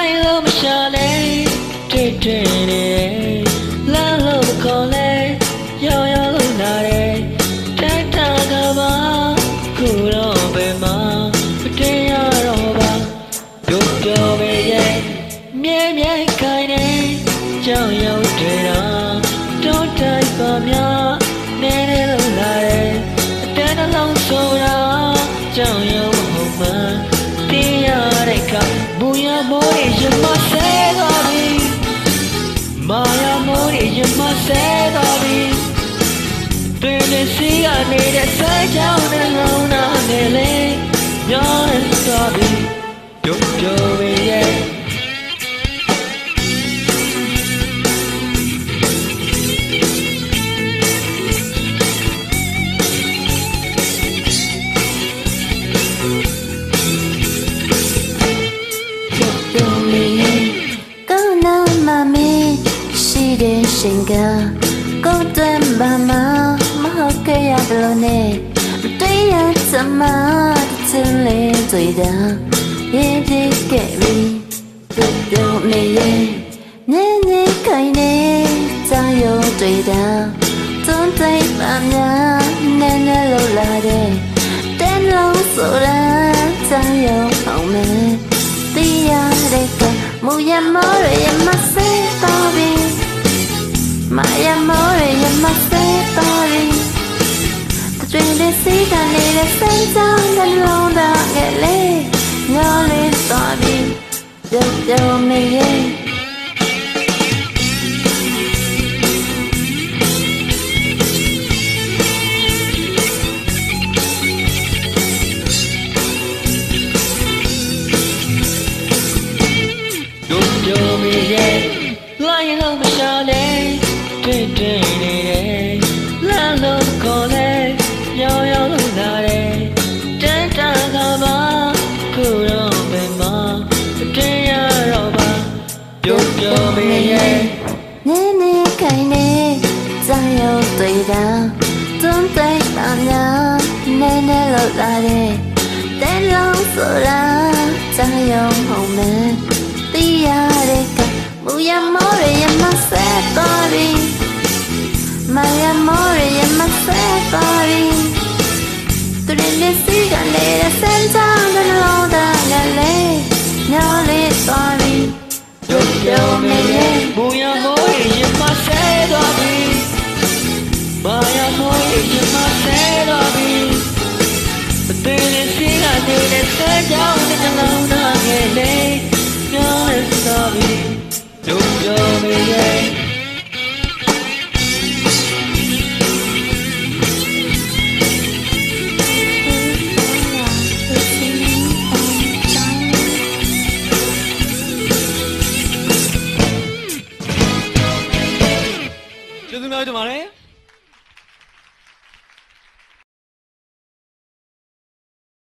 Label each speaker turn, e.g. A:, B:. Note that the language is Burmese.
A: လိုက်လို့မရှာလဲတွေ့တွေ့နေလမ်းလို့မခေါ်လဲရောက်ရောက်လို့လာတယ်တိုက်တာကပါခုတော့ဘယ်မှာမတင်ရတော့ပါပြောပြောပဲရဲ့မြဲမြဲခိုင်နေကြောင်ရောက်တွေ့တာတော့တိုက်ပါများနေနေလို့လာတယ်အတန်းနှလုံးဆိုတာကြောင်ရောက်ဟုတ်မှတင်ရတဲ့ကဘူရမိုးရမဆဲသွားပြီမာယာမိုးရမဆဲသွားပြီတွင်နေစီရနေတဲ့စဲကြောင်နှလုံးသားနဲ့လေညောင်းနေသွားပြီပြုံးပြုံးပဲရဲ့
B: ရှင်ကကိုယ်တည်းမမမဟုတ်ခဲ့ရတယ်နဲ့တွေ့ရစမချစ်လေးတွေ့တာရင်ပြေခဲ့ပြီတို့မေရဲ့နင်းနေခိုင်နေကြာရုံတွေ့တာတွန်းတိုက်ပါများနဲ့နဲ့လို့လာတဲ့တဲလုံးဆိုတာကြာရုံအောင်မယ်တရားတဲ့ကမူရမောရမစဲတော်ပြီMy amore, you must say sorry. The dream they see that need a sense down the road that get late. No late sorry. Just tell me yeah.
A: Don't tell me yeah. Lying on my shoulder.တွေ့တွေ့နေတယ်လမ်းလို့ခေါ်လဲရောက်ရောက်လို့လာတယ်တန်တာကပါခုတော့ဘယ်မှာမတင်ရတော့ပါပြောပြောမေးရဲ့
B: နင်းနေခိုင်နေကြာရောက်တွေ့တာတွန်းတိုက်ပါများနဲနဲလို့လာတယ်တဲလုံးဆိုတာကြာရောက်ဟုတ်မယ်တရားတဲ့ကမူရမောရမစဲတော်ပြီMy amore, you must say sorry. To the sea, I lay a sense on the road, I lay. No, late sorry.
A: Don't tell me, my amore, you must say sorry. My amore, you must say sorry. To the sea, I lay a sense on the road, I lay. No, late sorry. Don't tell me,ကျေးဇူးများတင်ပါတယ်